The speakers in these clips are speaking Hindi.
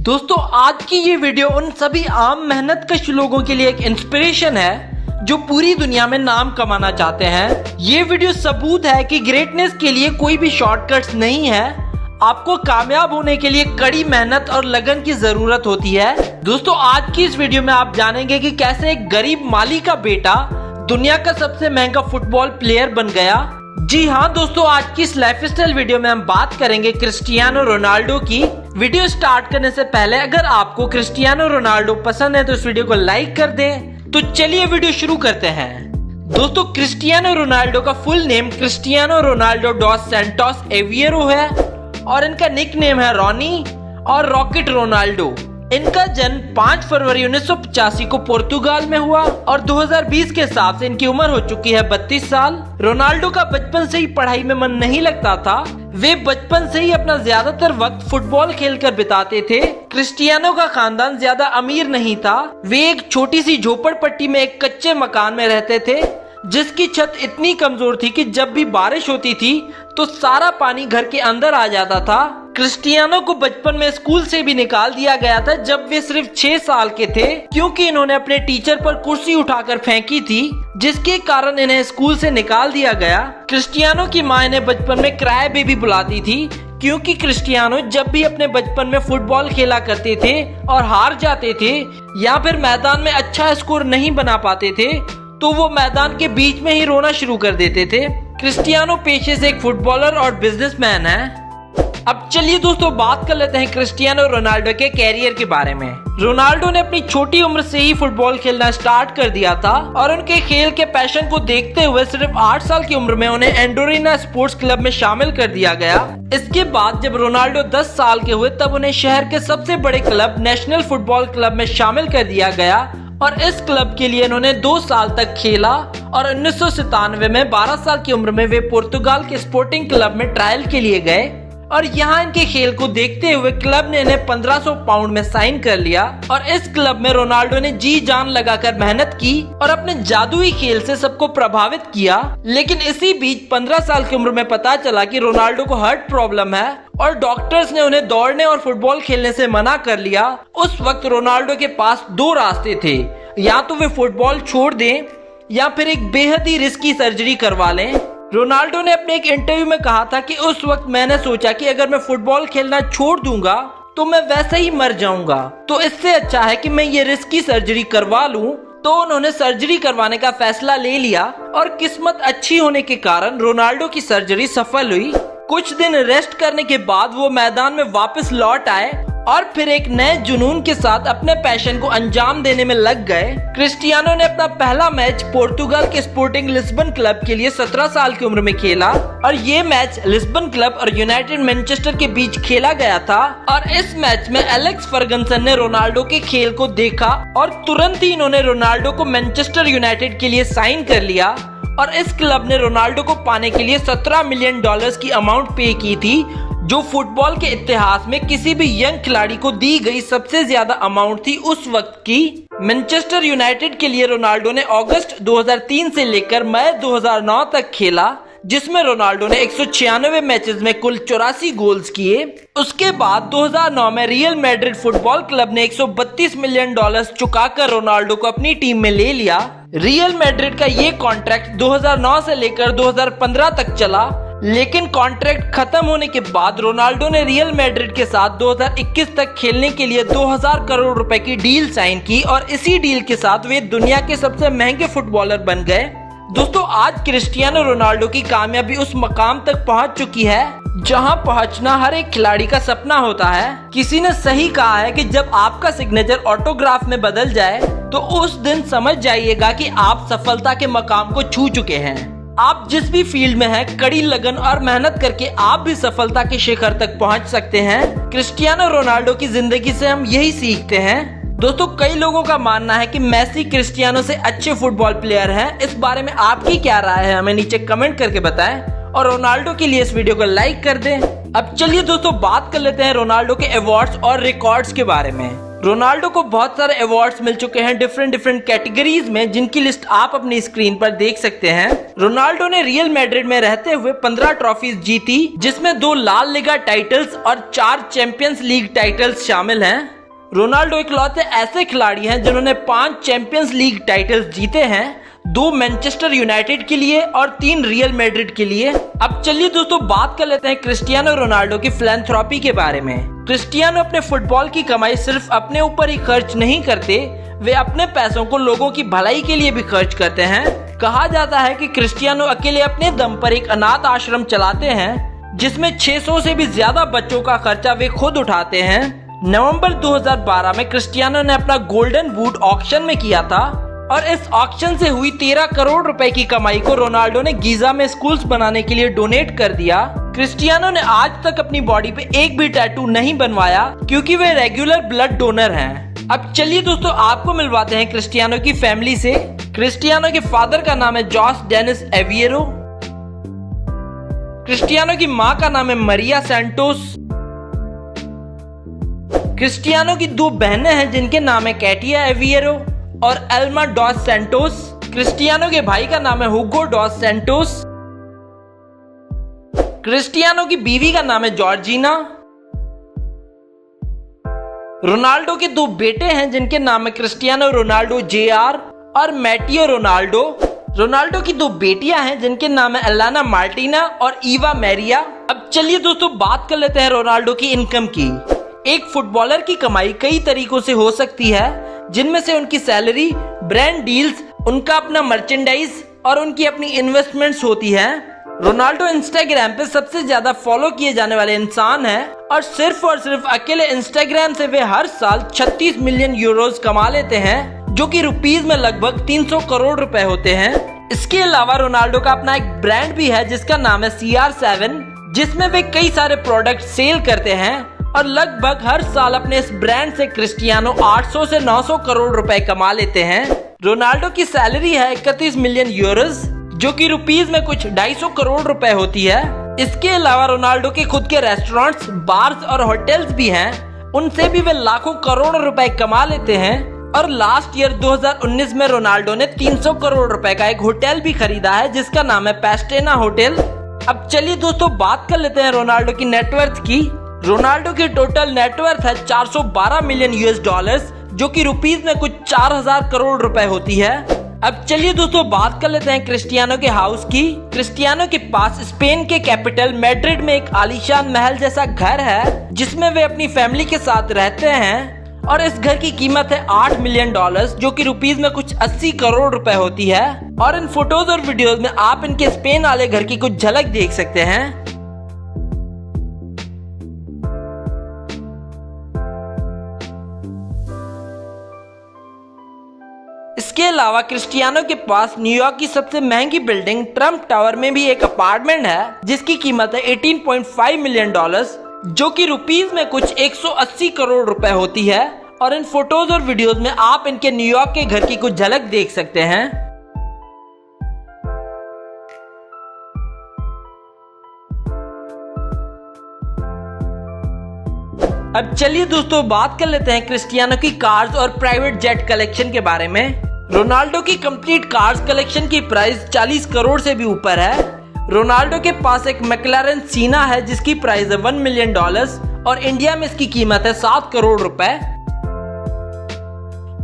दोस्तों आज की ये वीडियो उन सभी आम मेहनतकश लोगों के लिए एक इंस्पिरेशन है जो पूरी दुनिया में नाम कमाना चाहते हैं। ये वीडियो सबूत है कि ग्रेटनेस के लिए कोई भी शॉर्टकट्स नहीं है। आपको कामयाब होने के लिए कड़ी मेहनत और लगन की जरूरत होती है। दोस्तों आज की इस वीडियो में आप जानेंगे कि कैसे एक गरीब माली का बेटा दुनिया का सबसे महंगा फुटबॉल प्लेयर बन गया। जी हाँ दोस्तों, आज की इस लाइफस्टाइल वीडियो में हम बात करेंगे क्रिस्टियानो रोनाल्डो की। वीडियो स्टार्ट करने से पहले अगर आपको क्रिस्टियानो रोनाल्डो पसंद है तो इस वीडियो को लाइक कर दें। तो चलिए वीडियो शुरू करते हैं। दोस्तों क्रिस्टियानो रोनाल्डो का full name Cristiano Ronaldo dos Santos Aveiro है और इनका निक नेम है रॉनी और रॉकेट रोनाल्डो। इनका जन्म 5 फरवरी 1985 को पुर्तगाल में हुआ और 2020 के हिसाब से इनकी उम्र हो चुकी है 32 साल। रोनाल्डो का बचपन से ही पढ़ाई में मन नहीं लगता था। वे बचपन से ही अपना ज्यादातर वक्त फुटबॉल खेलकर बिताते थे। क्रिस्टियानो का खानदान ज्यादा अमीर नहीं था। वे एक छोटी सी झोपड़पट्टी में एक कच्चे मकान में रहते थे जिसकी छत इतनी कमजोर थी कि जब भी बारिश होती थी तो सारा पानी घर के अंदर आ जाता था। क्रिस्टियानो को बचपन में स्कूल से भी निकाल दिया गया था जब वे सिर्फ 6 साल के थे, क्योंकि इन्होंने अपने टीचर पर कुर्सी उठाकर फेंकी थी, जिसके कारण इन्हें स्कूल से निकाल दिया गया। क्रिस्टियानो की मां इन्हें बचपन में क्राई बेबी बुलाती थी, क्योंकि क्रिस्टियानो जब भी अपने बचपन में फुटबॉल खेला करते थे और हार जाते थे या फिर मैदान में अच्छा स्कोर नहीं बना पाते थे तो वो मैदान के बीच में ही रोना शुरू कर देते थे। क्रिस्टियानो पेशे से एक फुटबॉलर और बिजनेसमैन है। अब चलिए दोस्तों बात कर लेते हैं क्रिस्टियानो रोनाल्डो के कैरियर के बारे में। रोनाल्डो ने अपनी छोटी उम्र से ही फुटबॉल खेलना स्टार्ट कर दिया था और उनके खेल के पैशन को देखते हुए सिर्फ 8 साल की उम्र में उन्हें एंडोरिना स्पोर्ट्स क्लब में शामिल कर दिया गया। इसके बाद जब रोनाल्डो 10 साल के हुए तब उन्हें शहर के सबसे बड़े क्लब नेशनल फुटबॉल क्लब में शामिल कर दिया गया और इस क्लब के लिए इन्होंने 2 साल तक खेला और 1997 में 12 साल की उम्र में वे पुर्तगाल के स्पोर्टिंग क्लब में ट्रायल के लिए गए और यहाँ इनके खेल को देखते हुए क्लब ने इन्हें 1500 पाउंड में साइन कर लिया और इस क्लब में रोनाल्डो ने जी जान लगाकर मेहनत की और अपने जादुई खेल से सबको प्रभावित किया। लेकिन इसी बीच 15 साल की उम्र में पता चला कि रोनाल्डो को हार्ट प्रॉब्लम है और डॉक्टर्स ने उन्हें दौड़ने और फुटबॉल खेलने से मना कर लिया। उस वक्त रोनाल्डो के पास 2 रास्ते थे, या तो वे फुटबॉल छोड़ दें या फिर एक बेहद ही रिस्की सर्जरी करवा लें। रोनाल्डो ने अपने एक इंटरव्यू में कहा था कि उस वक्त मैंने सोचा कि अगर मैं फुटबॉल खेलना छोड़ दूंगा तो मैं वैसे ही मर जाऊंगा, तो इससे अच्छा है कि मैं ये रिस्की सर्जरी करवा लूं। तो उन्होंने सर्जरी करवाने का फैसला ले लिया और किस्मत अच्छी होने के कारण रोनाल्डो की सर्जरी सफल हुई। कुछ दिन रेस्ट करने के बाद वो मैदान में वापस लौट आए और फिर एक नए जुनून के साथ अपने पैशन को अंजाम देने में लग गए। क्रिस्टियानो ने अपना पहला मैच पोर्तुगाल के स्पोर्टिंग लिस्बन क्लब के लिए 17 साल की उम्र में खेला और ये मैच लिस्बन क्लब और यूनाइटेड मैनचेस्टर के बीच खेला गया था और इस मैच में एलेक्स फर्गसन ने रोनाल्डो के खेल को देखा और तुरंत ही इन्होंने रोनाल्डो को मैनचेस्टर यूनाइटेड के लिए साइन कर लिया और इस क्लब ने रोनाल्डो को पाने के लिए $17 मिलियन की अमाउंट पे की थी, जो फुटबॉल के इतिहास में किसी भी यंग खिलाड़ी को दी गई सबसे ज्यादा अमाउंट थी उस वक्त की। मैनचेस्टर यूनाइटेड के लिए रोनाल्डो ने अगस्त 2003 से लेकर मई 2009 तक खेला, जिसमें रोनाल्डो ने 196 मैचेस में कुल 84 गोल्स किए। उसके बाद 2009 में रियल मैड्रिड फुटबॉल क्लब ने $132 मिलियन चुकाकर रोनाल्डो को अपनी टीम में ले लिया। रियल मैड्रिड का ये कॉन्ट्रैक्ट 2009 से लेकर 2015 तक चला, लेकिन कॉन्ट्रैक्ट खत्म होने के बाद रोनाल्डो ने रियल मैड्रिड के साथ 2021 तक खेलने के लिए 2000 करोड़ रुपए की डील साइन की और इसी डील के साथ वे दुनिया के सबसे महंगे फुटबॉलर बन गए। दोस्तों आज क्रिस्टियानो रोनाल्डो की कामयाबी उस मकाम तक पहुंच चुकी है जहां पहुंचना हर एक खिलाड़ी का सपना होता है। किसी ने सही कहा है कि जब आपका सिग्नेचर ऑटोग्राफ में बदल जाए तो उस दिन समझ जाइएगा कि आप सफलता के मकाम को छू चुके हैं। आप जिस भी फील्ड में हैं, कड़ी लगन और मेहनत करके आप भी सफलता के शिखर तक पहुंच सकते हैं। क्रिस्टियानो रोनाल्डो की जिंदगी से हम यही सीखते हैं। दोस्तों कई लोगों का मानना है कि मेसी क्रिस्टियानो से अच्छे फुटबॉल प्लेयर हैं। इस बारे में आपकी क्या राय है हमें नीचे कमेंट करके बताएं और रोनाल्डो के लिए इस वीडियो को लाइक कर दें। अब चलिए दोस्तों बात कर लेते हैं रोनाल्डो के अवार्ड्स और रिकॉर्ड्स के बारे में। रोनाल्डो को बहुत सारे अवार्ड्स मिल चुके हैं डिफरेंट कैटेगरीज में, जिनकी लिस्ट आप अपनी स्क्रीन पर देख सकते हैं। रोनाल्डो ने रियल मैड्रिड में रहते हुए 15 ट्रॉफीज जीती, जिसमें 2 लाल लिगा टाइटल्स और 4 चैंपियंस लीग टाइटल्स शामिल हैं। रोनाल्डो इकलौते ऐसे खिलाड़ी हैं जिन्होंने 5 चैंपियंस लीग टाइटल्स जीते हैं, 2 मैनचेस्टर यूनाइटेड के लिए और 3 रियल मैड्रिड के लिए। अब चलिए दोस्तों बात कर लेते हैं क्रिस्टियानो रोनाल्डो की फिलैंथ्रोपी के बारे में। क्रिस्टियानो अपने फुटबॉल की कमाई सिर्फ अपने ऊपर ही खर्च नहीं करते, वे अपने पैसों को लोगों की भलाई के लिए भी खर्च करते हैं। कहा जाता है कि क्रिस्टियानो अकेले अपने दम पर एक अनाथ आश्रम चलाते हैं, जिसमें 600 से भी ज्यादा बच्चों का खर्चा वे खुद उठाते हैं। नवंबर 2012 में क्रिस्टियानो ने अपना गोल्डन बूट ऑक्शन में किया था और इस ऑक्शन से हुई 13 करोड़ रुपए की कमाई को रोनाल्डो ने गीजा में स्कूल्स बनाने के लिए डोनेट कर दिया। क्रिस्टियानो ने आज तक अपनी बॉडी पे एक भी टैटू नहीं बनवाया क्योंकि वे रेगुलर ब्लड डोनर हैं। अब चलिए दोस्तों आपको मिलवाते हैं क्रिस्टियानो की फैमिली से। क्रिस्टियानो के फादर का नाम है जॉस डेनिस एविएरो। क्रिस्टियानो की मां का नाम है मरिया सैंटोस। क्रिस्टियानो की 2 बहनें हैं जिनके नाम है कैटिया एविएरो और एल्मा डॉस सैंटोस। क्रिस्टियानो के भाई का नाम है हुगो डॉस सैंटोस। क्रिस्टियानो की बीवी का नाम है जॉर्जिना। रोनाल्डो के 2 बेटे हैं जिनके नाम है क्रिस्टियानो रोनाल्डो जेआर और मैटियो रोनाल्डो। रोनाल्डो की 2 बेटियां हैं जिनके नाम है एलाना मार्टिना और ईवा मैरिया। अब चलिए दोस्तों बात कर लेते हैं रोनाल्डो की इनकम की। एक फुटबॉलर की कमाई कई तरीकों से हो सकती है, जिनमें से उनकी सैलरी, ब्रांड डील्स, उनका अपना मर्चेंडाइज और उनकी अपनी इन्वेस्टमेंट्स होती है। रोनाल्डो इंस्टाग्राम पे सबसे ज्यादा फॉलो किए जाने वाले इंसान हैं और सिर्फ अकेले इंस्टाग्राम से वे हर साल 36 मिलियन यूरोस कमा लेते हैं, जो कि रुपीस में लगभग 300 करोड़ रुपए होते हैं। इसके अलावा रोनाल्डो का अपना एक ब्रांड भी है जिसका नाम है CR7, जिसमें वे कई सारे प्रोडक्ट सेल करते हैं और लगभग हर साल अपने इस ब्रांड से क्रिस्टियानो 800 से 900 करोड़ रुपए कमा लेते हैं। रोनाल्डो की सैलरी है 31 मिलियन यूरोस, जो कि रुपीस में कुछ 250 करोड़ रुपए होती है। इसके अलावा रोनाल्डो के खुद के रेस्टोरेंट्स, बार्स और होटल्स भी हैं, उनसे भी वे लाखों करोड़ रुपए कमा लेते हैं। और लास्ट ईयर 2019 में रोनाल्डो ने 300 करोड़ रुपए का एक होटल भी खरीदा है जिसका नाम है पेस्टेना होटल। अब चलिए दोस्तों बात कर लेते हैं रोनाल्डो की नेटवर्थ की। रोनाल्डो की टोटल नेटवर्थ है 412 मिलियन US डॉलर्स, जो कि रुपीस में कुछ 4000 करोड़ रुपए होती है। अब चलिए दोस्तों बात कर लेते हैं क्रिस्टियानो के हाउस की। क्रिस्टियानो के पास स्पेन के कैपिटल मैड्रिड में एक आलीशान महल जैसा घर है जिसमें वे अपनी फैमिली के साथ रहते हैं और इस घर की कीमत है 8 मिलियन डॉलर्स, जो कि रुपीस में कुछ 80 करोड़ रुपए होती है। और इन फोटोज और वीडियोस में आप इनके स्पेन वाले घर की कुछ झलक देख सकते हैं। इसके अलावा क्रिस्टियानो के पास न्यूयॉर्क की सबसे महंगी बिल्डिंग ट्रम्प टावर में भी एक अपार्टमेंट है जिसकी कीमत है 18.5 मिलियन डॉलर्स, जो कि रुपीस में कुछ 180 करोड़ रुपए होती है। और इन फोटोज और वीडियोस में आप इनके न्यूयॉर्क के घर की कुछ झलक देख सकते हैं। अब चलिए दोस्तों बात कर लेते हैं क्रिस्टियानो की कार्स और प्राइवेट जेट कलेक्शन के बारे में। रोनाल्डो की कंप्लीट कार्स कलेक्शन की प्राइस 40 करोड़ से भी ऊपर है। रोनाल्डो के पास एक मैक्लारेन सीना है जिसकी प्राइस है 1 मिलियन डॉलर्स और इंडिया में इसकी कीमत है 7 करोड़ रुपए।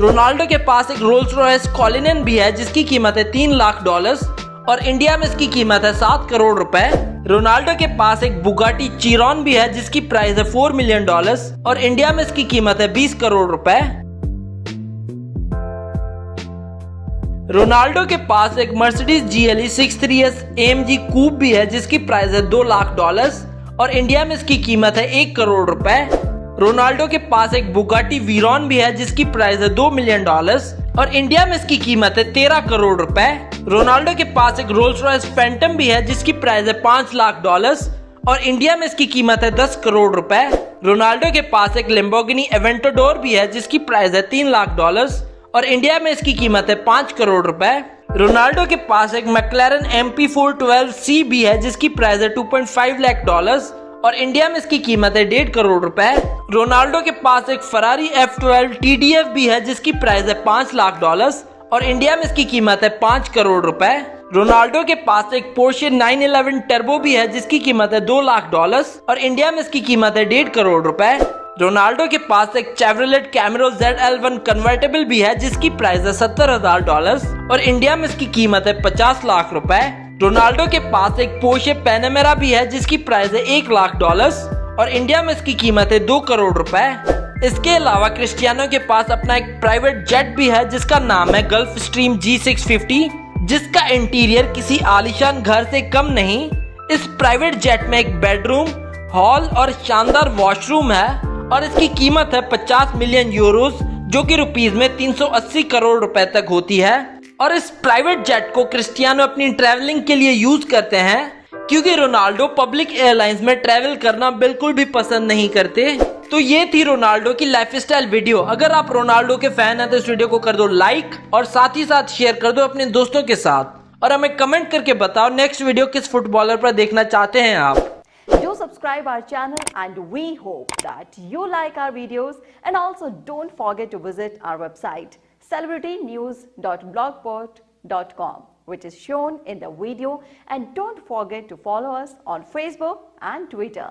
रोनाल्डो के पास एक रोल्स रॉयस कॉलिनन भी है जिसकी कीमत है 3 लाख डॉलर्स और इंडिया में इसकी कीमत है 7 करोड़ रुपए। रोनाल्डो के पास एक बुगाटी चिरॉन भी है जिसकी प्राइस है 4 मिलियन डॉलर्स और इंडिया में इसकी कीमत है 20 करोड़ रुपए। रोनाल्डो के पास एक मर्सिडीज GLE 63S AMG कूप भी है जिसकी प्राइस है 2 लाख डॉलर्स और इंडिया में इसकी कीमत है 1 करोड़ रुपए। रोनाल्डो के पास एक बुगाटी वीरॉन भी है जिसकी प्राइस है 2 मिलियन डॉलर्स और इंडिया में इसकी कीमत है 13 करोड़ रुपए। रोनाल्डो के पास एक रोल्स रॉयस फैंटम भी है जिसकी प्राइस है 5 लाख डॉलर्स और इंडिया में इसकी कीमत है 10 करोड़ रुपए। रोनाल्डो के पास एक लैम्बोर्गिनी एवेंटाडोर भी है जिसकी प्राइस है 3 लाख डॉलर्स और इंडिया में इसकी कीमत है 5 करोड़ रुपए। रोनाल्डो के पास एक मैक्लारेन MP412C भी है जिसकी प्राइस है 2.5 लाख डॉलर्स और इंडिया में इसकी कीमत है 1.5 करोड़ रुपए। रोनाल्डो के पास एक फरारी F12 TDF भी है जिसकी प्राइस है 5 लाख डॉलर्स और इंडिया में इसकी कीमत है 5 करोड़ रुपए। रोनाल्डो के पास एक पोर्शे 911 टर्बो भी है जिसकी कीमत है 2 लाख डॉलर्स और इंडिया में इसकी कीमत है 1.5 करोड़ रुपए। रोनाल्डो के पास एक चेवरोलेट कैमरो ZL1 कन्वर्टेबल भी है जिसकी प्राइस है $70,000 और इंडिया में इसकी कीमत है 50 लाख रुपए। रोनाल्डो के पास एक पोर्शे पैनामेरा भी है जिसकी प्राइस है $1 लाख और इंडिया में इसकी कीमत है 2 करोड़ रुपए। इसके अलावा क्रिस्टियानो के पास अपना एक प्राइवेट जेट भी है जिसका नाम है गल्फ स्ट्रीम G650, जिसका इंटीरियर किसी आलीशान घर से कम नहीं। इस प्राइवेट जेट में एक बेडरूम, हॉल और शानदार वॉशरूम है और इसकी कीमत है 50 मिलियन यूरोस जो कि रुपीस में 380 करोड़ रुपए तक होती है। और इस प्राइवेट जेट को क्रिस्टियानो अपनी ट्रैवलिंग के लिए यूज करते हैं क्योंकि रोनाल्डो पब्लिक एयरलाइंस में ट्रैवल करना बिल्कुल भी पसंद नहीं करते। तो ये थी रोनाल्डो की लाइफस्टाइल वीडियो। अगर आप रोनाल्डो के फैन हैं तो इस वीडियो को कर दो लाइक और साथ ही साथ शेयर कर दो अपने दोस्तों के साथ और हमें कमेंट करके बताओ नेक्स्ट वीडियो किस फुटबॉलर पर देखना चाहते हैं आप। Do subscribe our channel and we hope that you like our videos, and also don't forget to visit our website celebritynews.blogspot.com, which is shown in the video, and don't forget to follow us on Facebook and Twitter.